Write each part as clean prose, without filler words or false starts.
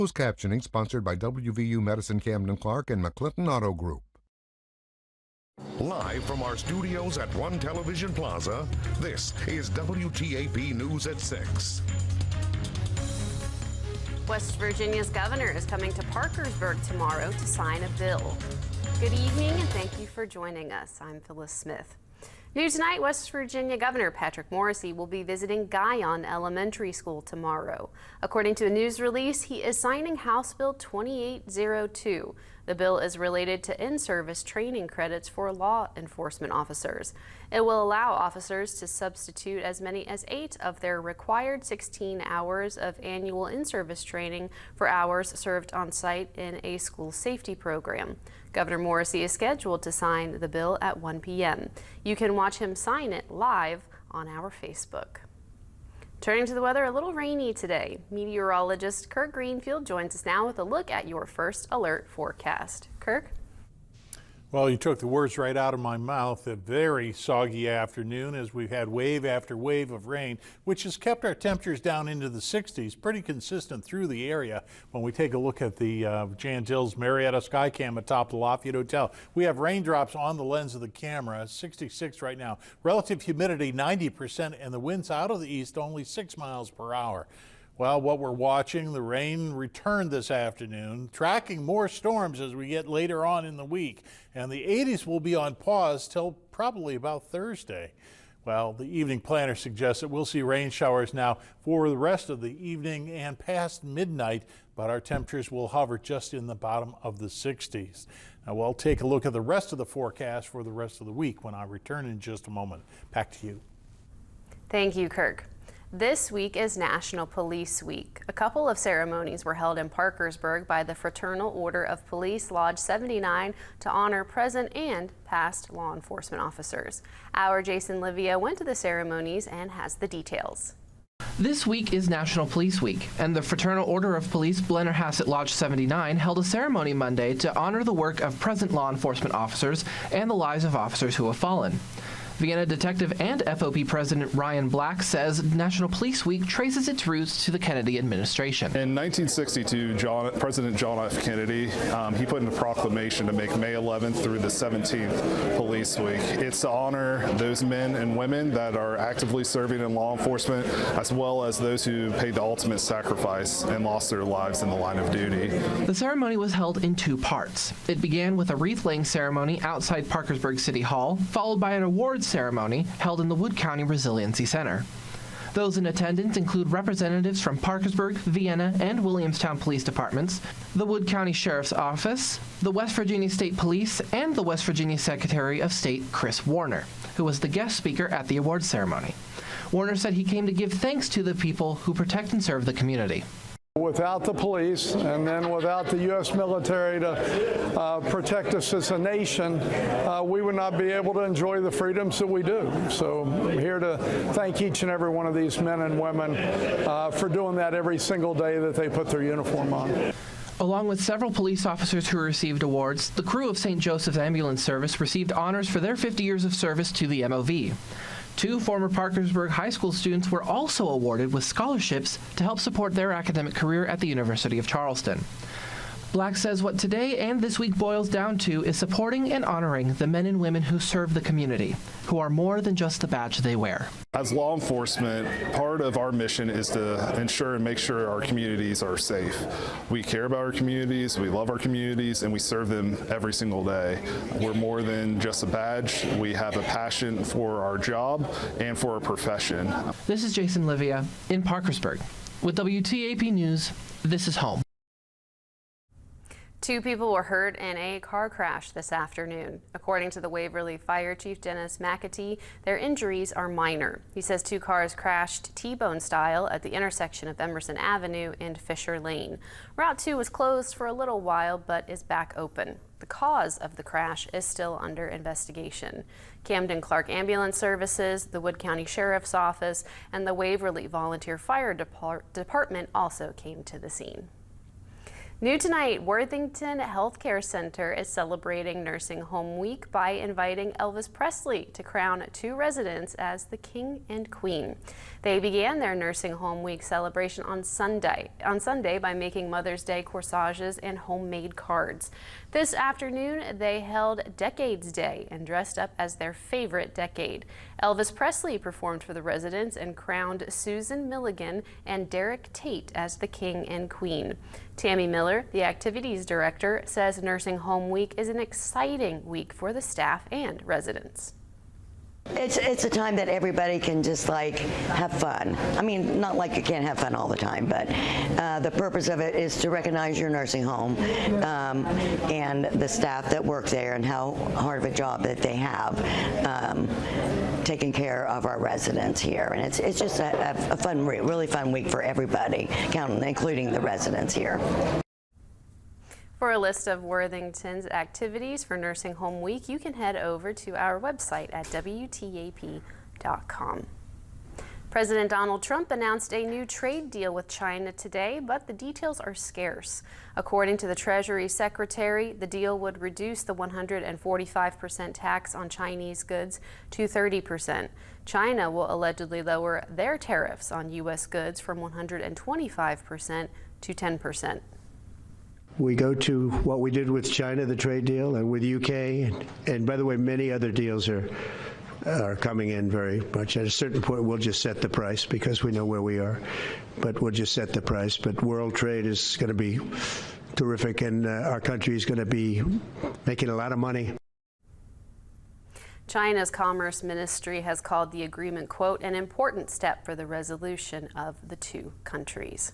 Closed captioning sponsored by WVU Medicine Camden Clark and McClinton Auto Group. Live from our studios at One Television Plaza, this is WTAP News at 6. West Virginia's governor is coming to Parkersburg tomorrow to sign a bill. Good evening and thank you for joining us. I'm Phyllis Smith. New tonight, West Virginia Governor Patrick Morrisey will be visiting Guyon Elementary School tomorrow. According to a news release, he is signing House Bill 2802. The bill is related to in-service training credits for law enforcement officers. It will allow officers to substitute as many as 8 of their required 16 hours of annual in-service training for hours served on site in a school safety program. Governor Morrisey is scheduled to sign the bill at 1 p.m. You can watch him sign it live on our Facebook. Turning to the weather, a little rainy today. Meteorologist Kirk Greenfield joins us now with a look at your first alert forecast. Kirk? Well, you took the words right out of my mouth. A very soggy afternoon as we've had wave after wave of rain, which has kept our temperatures down into the 60s, pretty consistent through the area. When we take a look at the Jan Jill's Marietta Skycam atop the Lafayette Hotel, we have raindrops on the lens of the camera, 66 right now. Relative humidity 90% and the winds out of the east only 6 miles per hour. Well, what we're watching, the rain returned this afternoon, tracking more storms as we get later on in the week. And the 80s will be on pause till probably about Thursday. Well, the evening planner suggests that we'll see rain showers now for the rest of the evening and past midnight, but our temperatures will hover just in the bottom of the 60s. Now, we'll take a look at the rest of the forecast for the rest of the week when I return in just a moment. Back to you. Thank you, Kirk. This week is National Police Week. A couple of ceremonies were held in Parkersburg by the Fraternal Order of Police Lodge 79 to honor present and past law enforcement officers. Our Jason Livia went to the ceremonies and has the details. This week is National Police Week, and the Fraternal Order of Police Blennerhassett Lodge 79 held a ceremony Monday to honor the work of present law enforcement officers and the lives of officers who have fallen. Vienna detective and FOP President Ryan Black says National Police Week traces its roots to the Kennedy administration. In 1962, President John F. Kennedy, he put in a proclamation to make May 11th through the 17th Police Week. It's to honor those men and women that are actively serving in law enforcement, as well as those who paid the ultimate sacrifice and lost their lives in the line of duty. The ceremony was held in 2 parts. It began with a wreath-laying ceremony outside Parkersburg City Hall, followed by an awards ceremony held in the Wood County Resiliency Center. Those in attendance include representatives from Parkersburg, Vienna, and Williamstown Police Departments, the Wood County Sheriff's Office, the West Virginia State Police, and the West Virginia Secretary of State, Chris Warner, who was the guest speaker at the awards ceremony. Warner said he came to give thanks to the people who protect and serve the community. Without the police and then without the U.S. military to protect us as a nation, we would not be able to enjoy the freedoms that we do. So I'm here to thank each and every one of these men and women for doing that every single day that they put their uniform on. Along with several police officers who received awards, the crew of St. Joseph's Ambulance Service received honors for their 50 years of service to the MOV. 2 former Parkersburg High School students were also awarded with scholarships to help support their academic career at the University of Charleston. Black says what today and this week boils down to is supporting and honoring the men and women who serve the community, who are more than just the badge they wear. As law enforcement, part of our mission is to ensure and make sure our communities are safe. We care about our communities, we love our communities, and we serve them every single day. We're more than just a badge. We have a passion for our job and for our profession. This is Jason Livia in Parkersburg. With WTAP News, this is home. 2 people were hurt in a car crash this afternoon. According to the Waverly Fire Chief Dennis McAtee, their injuries are minor. He says 2 cars crashed T-bone style at the intersection of Emerson Avenue and Fisher Lane. Route 2 was closed for a little while but is back open. The cause of the crash is still under investigation. Camden Clark Ambulance Services, the Wood County Sheriff's Office, and the Waverly Volunteer Fire Department also came to the scene. New tonight, Worthington Healthcare Center is celebrating Nursing Home Week by inviting Elvis Presley to crown 2 residents as the King and Queen. They began their Nursing Home Week celebration on Sunday by making Mother's Day corsages and homemade cards. This afternoon, they held Decades Day and dressed up as their favorite decade. Elvis Presley performed for the residents and crowned Susan Milligan and Derek Tate as the King and Queen. Tammy Miller, the activities director, says Nursing Home Week is an exciting week for the staff and residents. It's a time that everybody can just like have fun. I mean, not like you can't have fun all the time, but the purpose of it is to recognize your nursing home and the staff that work there and how hard of a job that they have taking care of our residents here. And it's just a fun, really fun week for everybody, including the residents here. For a list of Worthington's activities for Nursing Home Week, you can head over to our website at WTAP.com. President Donald Trump announced a new trade deal with China today, but the details are scarce. According to the Treasury Secretary, the deal would reduce the 145% tax on Chinese goods to 30%. China will allegedly lower their tariffs on U.S. goods from 125% to 10%. We go to what we did with China, the trade deal, and with UK, and by the way, many other deals are coming in very much. At a certain point, we'll just set the price because we know where we are, but we'll just set the price. But world trade is going to be terrific, and our country is going to be making a lot of money. China's Commerce Ministry has called the agreement, quote, an important step for the resolution of the two countries.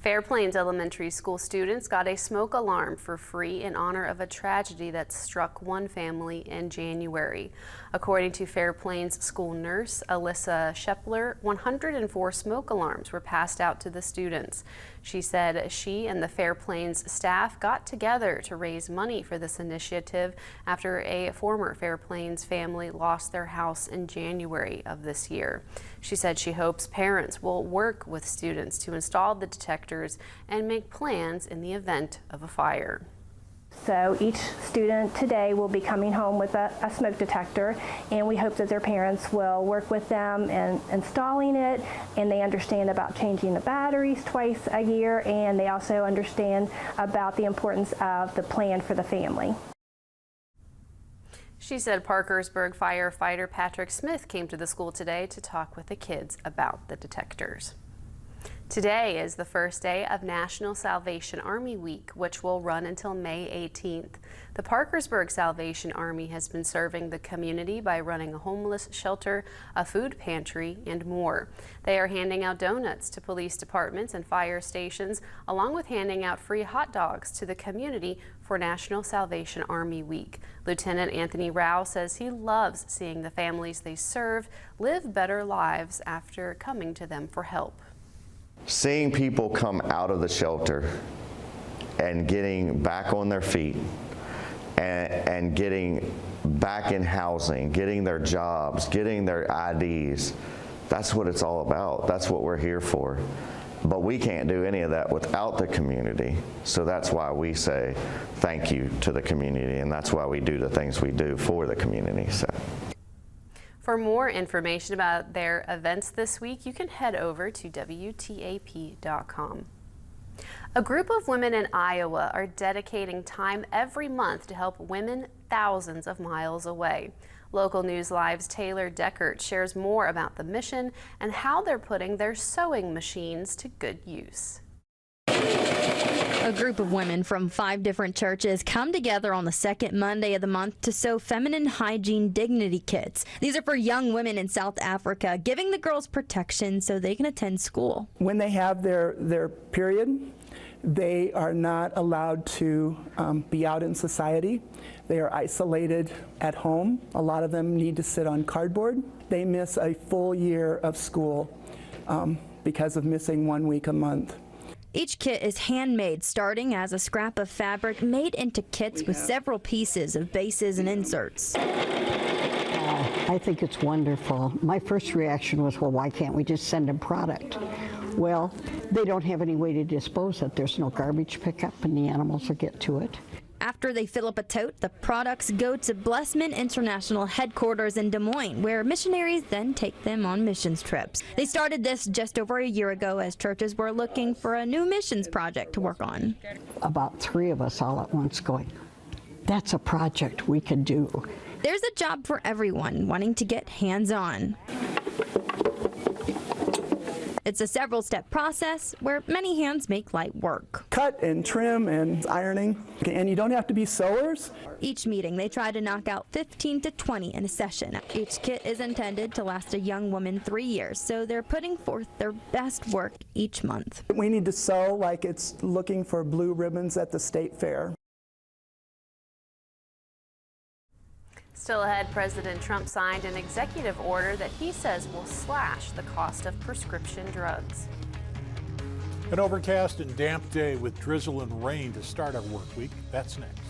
Fair Plains Elementary School students got a smoke alarm for free in honor of a tragedy that struck one family in January. According to Fair Plains school nurse Alyssa Shepler, 104 smoke alarms were passed out to the students. She said she and the Fair Plains staff got together to raise money for this initiative after a former Fair Plains family lost their house in January of this year. She said she hopes parents will work with students to install the detectors and make plans in the event of a fire. So each student today will be coming home with a smoke detector, and we hope that their parents will work with them in installing it, and they understand about changing the batteries twice a year, and they also understand about the importance of the plan for the family. She said Parkersburg firefighter Patrick Smith came to the school today to talk with the kids about the detectors. Today is the first day of National Salvation Army Week, which will run until May 18th. The Parkersburg Salvation Army has been serving the community by running a homeless shelter, a food pantry, and more. They are handing out donuts to police departments and fire stations, along with handing out free hot dogs to the community for National Salvation Army Week. Lieutenant Anthony Rao says he loves seeing the families they serve live better lives after coming to them for help. Seeing people come out of the shelter and getting back on their feet and getting back in housing, getting their jobs, getting their IDs, that's what it's all about. That's what we're here for. But we can't do any of that without the community. So that's why we say thank you to the community, and that's why we do the things we do for the community. So. For more information about their events this week, you can head over to WTAP.com. A group of women in Iowa are dedicating time every month to help women thousands of miles away. Local News Live's Taylor Deckert shares more about the mission and how they're putting their sewing machines to good use. A group of women from 5 different churches come together on the second Monday of the month to sew feminine hygiene dignity kits. These are for young women in South Africa, giving the girls protection so they can attend school. When they have their period, they are not allowed to be out in society. They are isolated at home. A lot of them need to sit on cardboard. They miss a full year of school because of missing 1 week a month. Each kit is handmade, starting as a scrap of fabric made into kits with several pieces of bases and inserts. I think it's wonderful. My first reaction was, well, why can't we just send them product? Well, they don't have any way to dispose it. There's no garbage pickup and the animals will get to it. After they fill up a tote, the products go to Blessman International headquarters in Des Moines, where missionaries then take them on missions trips. They started this just over a year ago as churches were looking for a new missions project to work on. About 3 of us all at once going, that's a project we could do. There's a job for everyone wanting to get hands-on. It's a several-step process where many hands make light work. Cut and trim and ironing, and you don't have to be sewers. Each meeting, they try to knock out 15 to 20 in a session. Each kit is intended to last a young woman 3 years, so they're putting forth their best work each month. We need to sew like it's looking for blue ribbons at the state fair. Still ahead, President Trump signed an executive order that he says will slash the cost of prescription drugs. An overcast and damp day with drizzle and rain to start our work week. That's next.